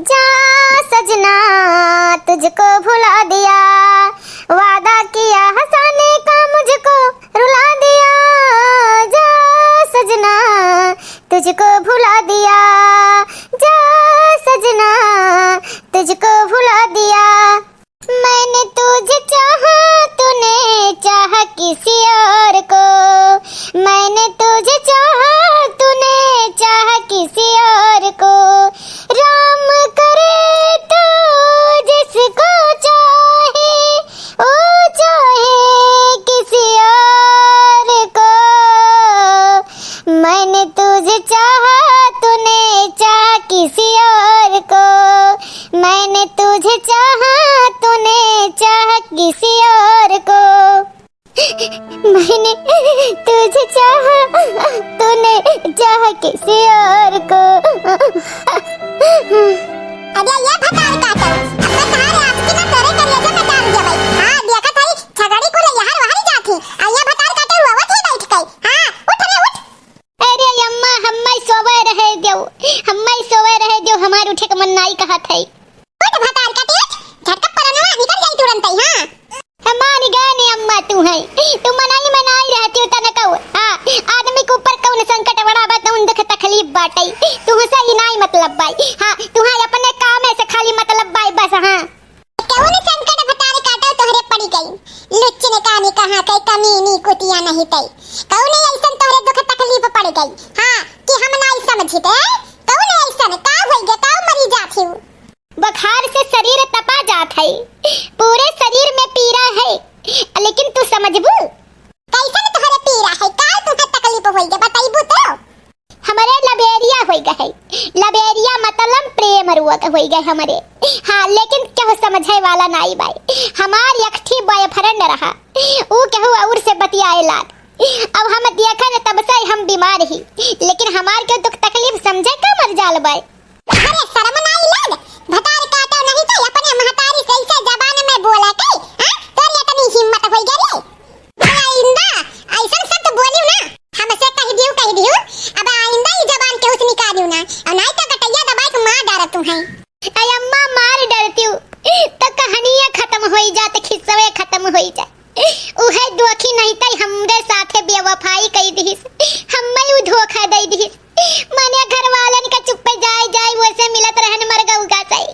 जा सजना तुझको भुला दिया, वादा किया हंसाने का मुझको रुला दिया। जा सजना तुझको भुला दिया, जा सजना तुझको भुला दिया। मैंने तुझे चाहा तूने चाहा किसी और को, मैंने तुझे चाहा तूने चाहा किसी और को। राम करे तो जिसको चाहे वो चाहे किसी और को। मैंने तुझे चाहा तूने चाहा किसी और को, मैंने तुझे चाहा तूने चाहा किसी और को। मैंने तुझे चाहा तूने चाहा किसी और को। अरे ये भटार काटो अपना तार आपकी ना करे कर लेके मैं डाल दिया भाई। हां देखा थाई छगड़ी को ले यार वहां जाती आया भटार काटे हुआ थी बैठ गई। हां उठ रे उठ। अरे अम्मा हम्मै सोवे रहे दो, हम्मै सोवे रहे दो, हमार उठे के मन नहीं कहा थई। उठ भटार काटे झटका परनवा निकल जाई तुरंत ही। हां हमारी गाने अम्मा तू है, तू मनाई रहती हो तना कहू। हां आदमी के ऊपर कौन संकट बड़ा बा तो दुख तकलीफ बाटई, तू से ही नहीं मतलब बाई। हां तू है अपने काम से खाली मतलब बाई बस। हां कौन संकट भटार काटो तोहरे पड़ी गई लुच्च ने कहानी कहां कई कमीनी कुटिया नहीं तई कौन ऐसन तोहरे दुख तकलीफ पड़ गई। हां कि हम नहीं समझते कौन ऐसन का होई गे का मरी जाथी। बुखार से शरीर तपा जात है, पूरे शरीर में पीड़ा है, लेकिन तू समझबू कैसन तोहरे पीड़ा है का तुझे तकलीफ होई गे बताइबू तो। हमारे लबेरिया होई गए, लबेरिया मतलब प्रेम रोग होई गए हमारे। हाँ लेकिन क्या समझे वाला नहीं बाई, हमार एकठी बॉयफ्रेंड रहा, वो कहू और से बतियाए लाग। अब हम देखा न तब से हम बीमार ही, लेकिन हमार के दुख तकलीफ समझे का मर जाल बाई। अरे शर्म नहीं लग भटार काटो नहीं तो अपने महतारी से ऐसे जबान में बोला के। हां तोर इतनी हिम्मत होई गे रे आइंदा ऐसा शब्द बोलियो ना हमसे कह दियो अब आइंदा ही जबान के उस निकालियो ना और नहीं तो कटैया दबाई के मार डाल तू है। अय अम्मा मार डरती हूँ तो कहानियाँ खत्म हो जाते, खिस्से खत्म हो जाए। उहे दुखी नहीं तई हमरे साथे बेवफाई कई दिस, हम्मै उ धोखा दई दिस। माने घर वालन का चुप्पे जाए वैसे मिलत रहन मर गउगा सही,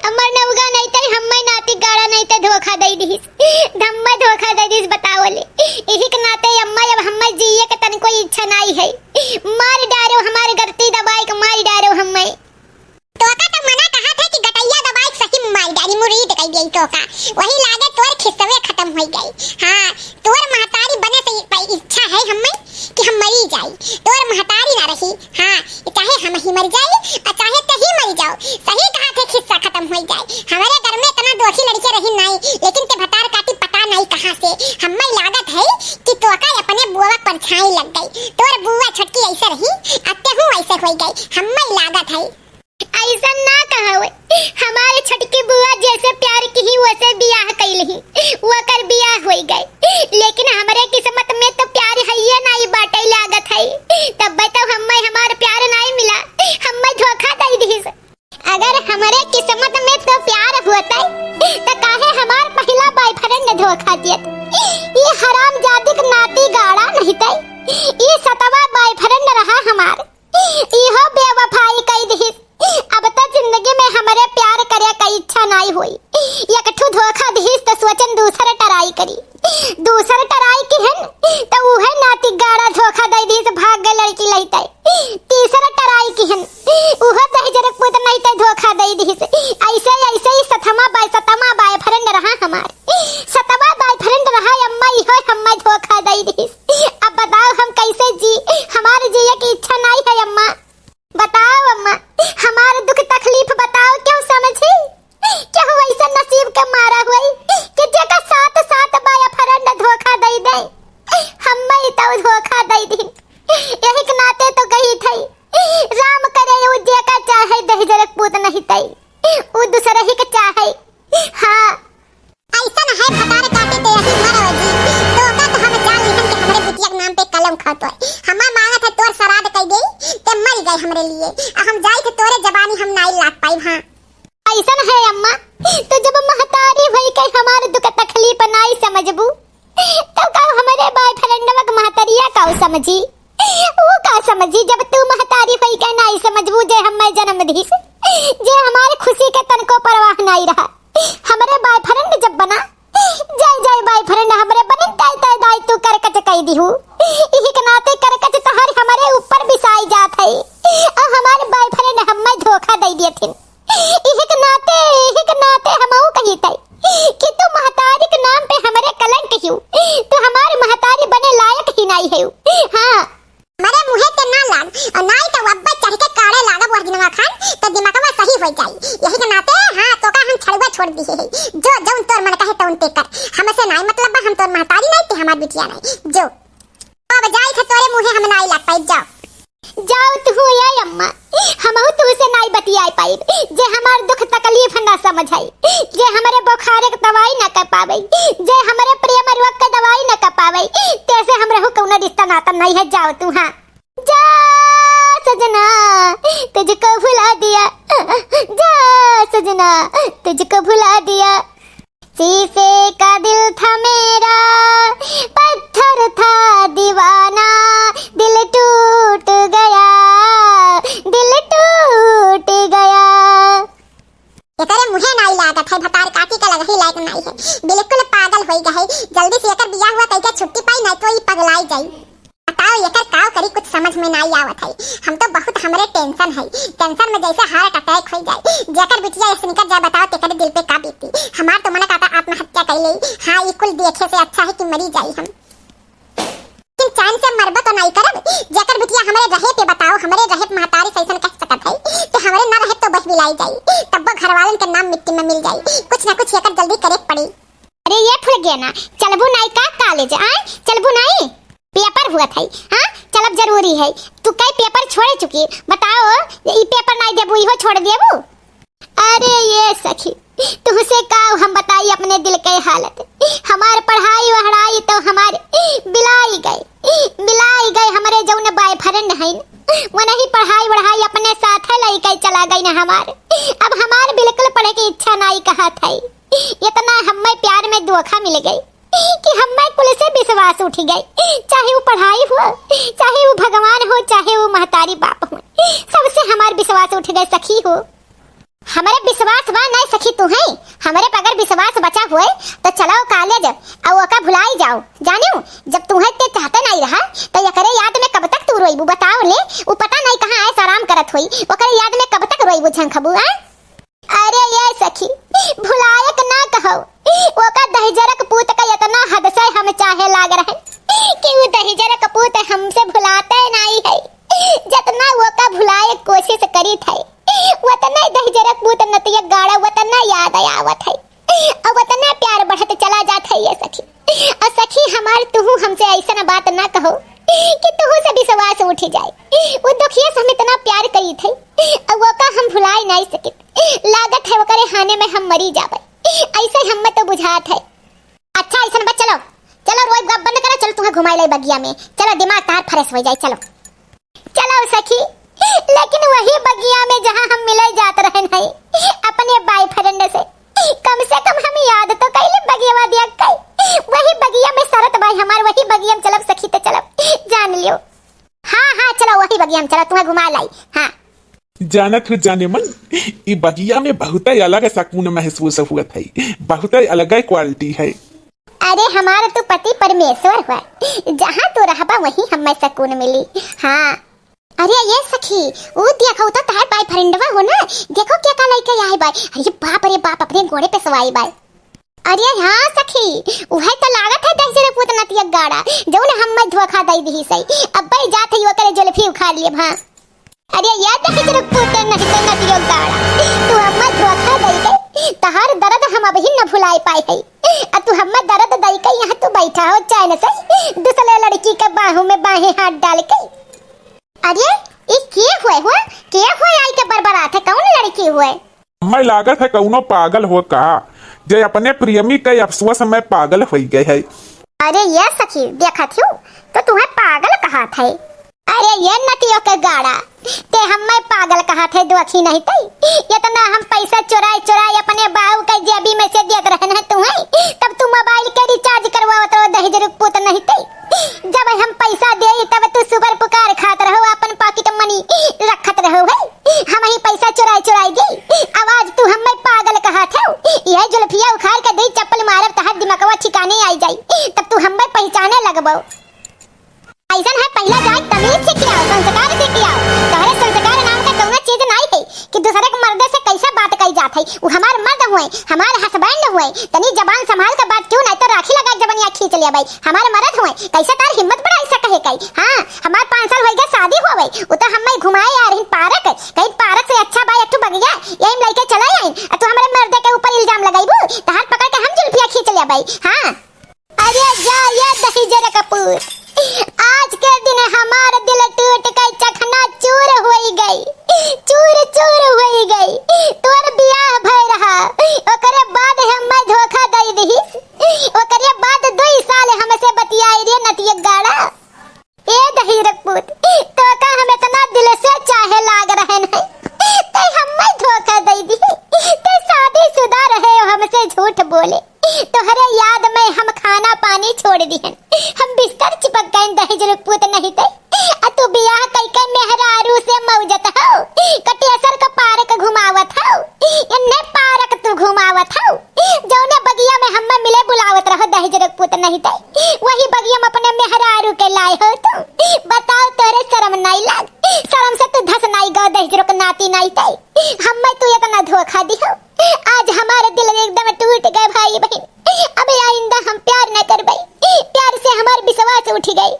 अमर नउगा नहीं तई हम्मै नाती गाड़ा नहीं ते धोखा दई दिस, धम्मा धोखा दई दिस बतावले। यही के नाते अम्मा अब हम्मै जिए के तन कोई इच्छा नहीं है, मार डारो हमारे गलती दबाई के मार डारो हम्मै। तोका तो मना कहा था कि गटैया दबाई सही मार डाली मुरीद कह गई तोका, वही लागे तोर खिस्से खत्म हो गई। हां तोर महतारी बने से इच्छा है हम्मै कि हम मरी जाई, तोर महतारी ना रही। हां चाहे हम ही मर जाए और चाहे ते ही मर जाओ, सही कहा थे खिस्सा खत्म हो जाए। हमारे घर में इतना दोखी लड़के रही नहीं, लेकिन ते भटार काटी पता नहीं कहां से हम्मै लागत है कि तोका अपने बुआ पर छाई लग गई, तोर बुआ छटकी ऐसे रही अते हूं ऐसे हो गई हम्मै लागत है। ऐसा ना कहा हुए, हमारे छटकी बुआ जैसे प्यार की ही वैसे बियाह कैलही, वो कर बियाह होई गए, लेकिन हमारे किस्मत में तो प्यार है ये नहीं बाटे लागत है। तब बताओ हम्मै हमार प्यार नहीं मिला, हम्मै धोखा दई दिस। अगर हमारे किस्मत में तो प्यार होता तो काहे हमार पहला बॉयफ्रेंड धोखा दियत। ये हरामजादी का नाती गाड़ा नहीं तई, ये सतवा बॉयफ्रेंड रहा हमार, इहो बेवफाई कई दिस। अब तक जिंदगी में हमारे प्यार करे का इच्छा नहीं हुई, एकठू धोखा दिस तो सोचन दूसरा टराई करी, दूसरा टराई की है तो उहे नाती गाड़ा धोखा दे दिस भाग गए लड़की लईते। तीसरा टराई की है उहे दही जरक पुत नहीं ते धोखा दे दिस। ऐसे ही सतमा बॉयफ्रेंड रहा हमार, सतवा बॉयफ्रेंड रहा अम्मा इहो हम्मै धोखा दे दिस। अब बताओ हम कैसे जी, हमारे जिए की इच्छा नहीं है अम्मा, बताओ अम्मा हमारे दुख तकलीफ बताओ क्यों समझी, क्या वैसा नसीब का मारा हुई कि जगह साथ साथ बॉयफ्रेंड धोखा दे दे, हम्मै तो धोखा दे दी। यही के नाते तो गई थई राम करे वो जेका चाहे दही जरक पूत नहीं तई, वो दूसरे ही के चाहे। हां ऐसा है भटार काटे ते यही मरो जी तो का तो हम जान लिखन के हमारे बिटिया के नाम पे कलम खातो है। हमार मांगत है तो तोर श्राद्ध कई दे ते मर गए हमरे लिए हम जाई थे तोरे जबानी हम नाई लाग पाई। हां ऐसन है अम्मा, तो जब महतारी भई के हमारे दुख तकलीफ नाई समझबू तो का हमारे बॉयफ्रेंडवा के महतरिया का समझी, वो का समझी जब तू महतारी भई के नाई समझबू जे हमें जन्म दी से जे हमारे खुशी के तन को परवाह नहीं रहा। हमारे बॉयफ्रेंड जब बना जय जय बॉयफ्रेंड हमरे बनिन तय तय दाई तू करकच कई दिहू, इही के नाते करकच तहार हमारे ऊपर बिसाई जात है और हमारे बॉयफ्रेंड हमें धोखा दे दिए थे। इही के नाते हमहू कही तई कि तू महतारी के नाम पे हमारे कलंक हिउ, तू हमारे महतारी बने लायक ही नहीं है। हां मरे मुहे ते ना लाग और नाई तो अब्बा चढ़ के काड़े लागब वर्दिनवा खान तो दिमागवा सही हो जाई। यही के नाते हां तो का हम छड़वा छोड़ दी है जो जौन तोर मन कहे तौन ते कर, हमसे नाई मतलब बा हम तोर महतारी नहीं ते हमार बिटिया नहीं जो अब जाई थे तोरे मुहे हम नाई लाग पाई। जाओ तू ये अम्मा, हमहू तू से नाई बतियाई पाई जे हमार दुख तकलीफ ना समझाई, जे हमारे बुखारे के दवाई ना कर पावे, जे हमारे प्रेम रोग के दवाई ना कर पावे, तैसे हम रहू कौनो रिश्ता नाता नहीं है। जाओ तू हां जा सजना तुझको भुला दिया, जा सजना तुझको भुला दिया। शीशे का दिल था मेरा पत्थर था दीवाना, दिल टूट गया, दिल टूट गया। ये तेरे मुहे नाई लागत है भतार काटी का लगा ही लायक नहीं है, बिल्कुल पागल होई गए। जल्दी से एकर बियाह हुआ तैका छुट्टी पाई नहीं तो ई पगलाई जाई। बताओ एकर काव करी कुछ समझ में नहीं आवत है। हम तो बहुत हमरे टेंशन है, टेंशन में जैसे हार्ट अटैक हो जाए जेकर बिटिया ऐसे निकल जाए। बताओ तेरे दिल पे का बीती। हमार तो मन कहता आत्महत्या कर ले। हां ई कुल देखे से अच्छा है कि मरी जाई हम, लेकिन चैन से मरबो तो नहीं करब। जेकर बिटिया हमरे रहे पे बताओ हमरे रहे महतारी सैसन कह सकत है कि हमरे ना रहे तो बस बिलाई जाई, तब घर वालन के नाम मिट्टी में मिल जाई। कुछ ना कुछ एकर जल्दी करे पड़ी। अरे ये फुल गया ना, चलबू नहीं का कॉलेज आ चलबू नहीं, पेपर हुआ था। हां चलब जरूरी है। तू कई पेपर छोड़ चुकी, बताओ ई पेपर नहीं देबू इहो छोड़ देबू। अरे ये सखी तुझसे का हम बताई अपने दिल के हालत, हमार पढ़ाई वढ़ाई तो हमारे बिलाई गए हमारे जौन बॉयफ्रेंड है वो नहीं पढ़ाई वढ़ाई अपने साथ लेके चला गई ना हमारे। अब हमारे बिल्कुल पढ़े की इच्छा नहीं कहा था, इतना हमें प्यार में धोखा मिल गई कि हमें कुल से विश्वास उठ गई। चाहे वो पढ़ाई हो, चाहे वो भगवान हो, चाहे वो महतारी बाप हो, सबसे हमारे विश्वास उठ गए। सखी हो हमारे विश्वास बा नहीं सखी तू है, हमारे पर अगर विश्वास बचा हुए तो चलो कॉलेज और ओका भुलाई जाओ। जानियो जब तुम्हें ते चाहते नहीं रहा तो ये करे याद में कब तक तू रोईबू बताओ ले, वो पता नहीं कहां ऐसा आराम करत हुई ओकरे याद में कब तक रोईबू झंखबू। अरे ये सखी भुलायक ना कहो, ओका दहिजरक पूत का इतना हद से हम चाहे लाग रहे कि वो दहिजरक पूत हमसे भुलाते नहीं है, जितना ओका भुलाए कोशिश करी थे वतना दहिजरक पूत नतिया गाड़ा वतना याद आवत है और वतना प्यार बढ़त चला जात है। ये सखी और सखी हमार तू हमसे ऐसा बात ना कहो कि तू से विश्वास उठ जाए। वो दुखिया से हम इतना प्यार करी थे और वो का हम भुला नहीं सके, लागत है वो करे हाने में हम मरी जावे ऐसे हमें तो बुझात है। अच्छा ऐसा बात चलो चलो रोई गप बंद करो, चलो तुम्हें घुमाई ले बगिया में, चलो दिमाग तार फ्रेश हो जाए। चलो चलो सखी, लेकिन वही बगिया में जहाँ हम मिले जाते रहे नहीं अपने बॉयफ्रेंड से, कम से कम हम याद तो कैले बगिया दिया कई वही बगिया में शरत भाई हमार वही बगिया में चलब सखी तो चलब जान लियो। हाँ चलो वही बगिया में चलो तुम्हें घुमा लाई। हाँ जानत हो जाने मन ई बगिया में बहुत अलग सकून महसूस हुआ था, बहुत अलग क्वालिटी है। अरे हमारा तो पति परमेश्वर हुआ, जहाँ तो रहबा वही हमें सकून मिली। हाँ अरे ये सखी वो देखो तो तार बॉयफ्रेंडवा हो ना, देखो क्या का लेके आए बाय। अरे बाप अपने घोड़े पे सवाई बाय। अरे हाँ सखी वह तो लागत है दहजरे पूत नतिया गाड़ा जो ने हमें धोखा दई दी सही, अब भाई जात है वो करे जुल्फी उखाड़ लिए। हाँ अरे ये दहजरे पूत नतिया गाड़ा तू हमें धोखा दई गई, तहार दर्द हम अभी न भुलाई पाए है। अब तू हमें दर्द दई के यहाँ तू बैठा हो चैन से दूसरे लड़की के बाहों में बाहें हाथ डाल के। अरे ये क्या हुए आई के बरबरात है, कौन लड़की हुए? मैं लागत है कौनो पागल हो कहा जे अपने प्रेमी के अफसोस में पागल हो गए है। अरे ये सखी देखा थी तो तुम्हें पागल कहा था। अरे ये नतियो के गाड़ा ते हमें पागल कहा थे दुखी नहीं थे। इतना हम पैसा चुराए चुराए अपने बाबू के जेबी में से देत रहन है तुम्हें, तब तू मोबाइल के रिचार्ज करवावत रहो दहेज रुपत नहीं थे। जब हम पैसा दे तब तू सुगर पुकार खात रहो, अपन पॉकेट मनी रखत रहो है। हम ही पैसा चुराए चुराए दे, आवाज तू हमें पागल कहा थे। यह जुल्फिया उखाड़ के दे चप्पल मारब तहर दिमागवा ठिकाने आई जाई, तब तू हमें पहचाने लगबो। ऐसा है पहला जाए तमीज से किया, संस्कार से किया। तोहरे संस्कार नाम का कौनो चीज नहीं है कि दूसरे के मर्द से कैसे बात कही जात है। वो हमार मर्द हुए, हमार हस्बैंड हुए, तनी जबान संभाल के बात क्यों, नहीं तो राखी लगा जबनिया खींच लिया भाई। हमार मर्द हुए, कैसे तार हिम्मत बढ़ा ऐसा कहे कई। हां हमार 5 साल हो गए शादी हो गई, वो तो हमें घुमाए आ रही पार्क, कहीं पार्क से अच्छा भाई एक बगिया यही लेके चला आई। तू हमारे मर्द के ऊपर इल्जाम लगाईबू, तहार पकड़ के हम जुल्फिया खींच लिया भाई। हां अरे जा ये दहेज कपूर, आज के दिन हमारा दिल टूट के चखना चूर होई गई, चूर चूर होई गई। तोर बियाह भई रहा, ओकरे बाद हमें धोखा दई दहिस, ओकरे बाद 2 साल हमसे बतियाई रे नतिया गाड़ा। ए दही रखपुत तो का हम इतना दिल से चाहे लाग रहन है, ते हमें धोखा दई दी। ते शादीशुदा रहे हमसे झूठ बोले, तोहरे याद में हम खाना पानी छोड़ दिहन, हम बिस्तर चिपक गए दहेज रुपत नहीं थे। तू बियाह कई के मेहरारू से मौजत हो, कटेसर का पार्क घुमावत हो, इन्ने पार्क तू घुमावत हो। जौने बगिया में हम मिले बुलावत रहो दहेज रुपत नहीं थे, वही बगिया में अपने मेहरारू के लाए हो तू। बताओ तोरे शर्म नहीं लाग, शर्म से तू धस नहीं गो दहेज रुक नाती नहीं थे। हमें तू इतना धोखा दिहो, आज हमारे दिल एकदम टूट गए भाई बहन। अब आइंदा हम प्यार न कर भाई, प्यार से हमारे विश्वास उठ गई।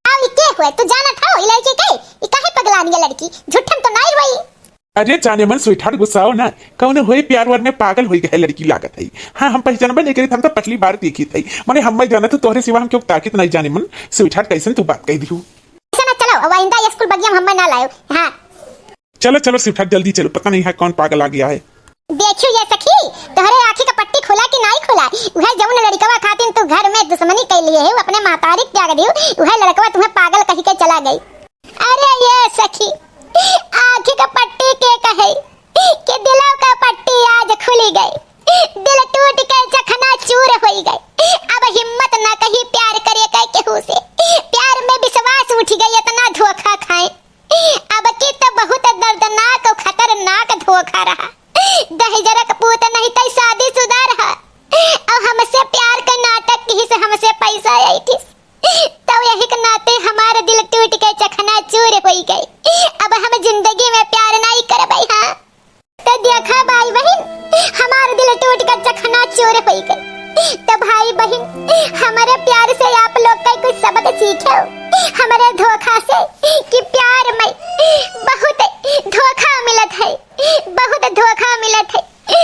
अब क्या हुआ तू जाना था ई लड़की के, ई काहे पगलानी है लड़की, झूठम तो नहीं हुई। अरे जाने मन स्वीटहार्ट गुस्साओ ना, कौन होए प्यार वर में पागल होई गए लड़की लागत है। हाँ हम पहचानबे नहीं करी, हम तो पहली बार देखी थी। माने हम जाना तो तोहरे सिवा हम क्यों ताकित नहीं जाने मन। स्वीटहार्ट कैसे तू बात कह दिहू। ऐसा ना चलो, अब आइंदा स्कूल बगिया हम ना लायो। हां चलो चलो स्वीटहार्ट जल्दी चलो, पता नहीं है कौन पागल आ गया है। देखियो ये सखी, तोहरे आंखी का पट्टी खुला कि नहीं खुला। वह जौन लड़कवा खातिन तू घर में दुश्मनी कर लिए है, अपने मातारी त्याग दियो, वह लड़कवा तुम्हें पागल कही के चला गई। अरे ये सखी आंखी का पट्टी के कहे कि दिलों का पट्टी आज खुली गई, दिल टूट के चखना चूर हो गई। अब हिम्मत ना कही प्यार करे कह केहू से, प्यार में विश्वास उठ गई, इतना धोखा खाए। अब की तो बहुत दर्दनाक और खतरनाक धोखा रहा। दहेजरा कपूत नहीं तई शादीशुदा रहा, और हमसे प्यार का नाटक ही से हमसे पैसा आई थी, तो यही के नाते हमारे दिल टूट के चखना चूर हो गई। अब हम जिंदगी में प्यार नहीं कर भाई। हाँ तो देखा भाई बहन, हमारे दिल टूट कर चखना चूर हो गई। तो भाई बहन हमारे प्यार से आप लोग का कुछ सबक सीखे हमारे धोखा से, कि प्यार में बहुत धोखा मिलत है, बहुत धोखा मिलत है।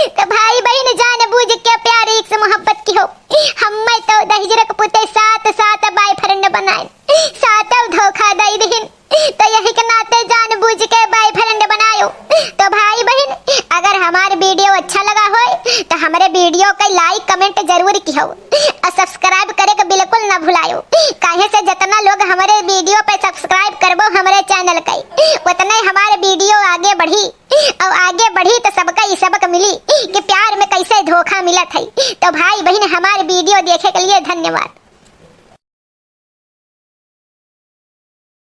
तो भाई बहन जान बूझ के प्यार एक से मोहब्बत की हो। हमें तो दहेज के पुते साथ बॉयफ्रेंड बनाए, साथ धोखा दे दिहिन, तो यही के नाते जान बूझ के बॉयफ्रेंड बनायो। तो भाई बहन अगर हमारे वीडियो अच्छा लगा हो तो हमारे वीडियो का लाइक कमेंट जरूर कियो, और सब्सक्राइब करे के बिल्कुल ना भुलायो। काहे से जितना लोग हमारे वीडियो पे सब्सक्राइब करबो हमारे चैनल का, उतना ही हमारे वीडियो आगे बढ़ी, और आगे बढ़ी तो सबका ये सबक मिली कि प्यार में कैसे धोखा मिलत है। तो भाई बहन हमारे वीडियो देखे के लिए धन्यवाद।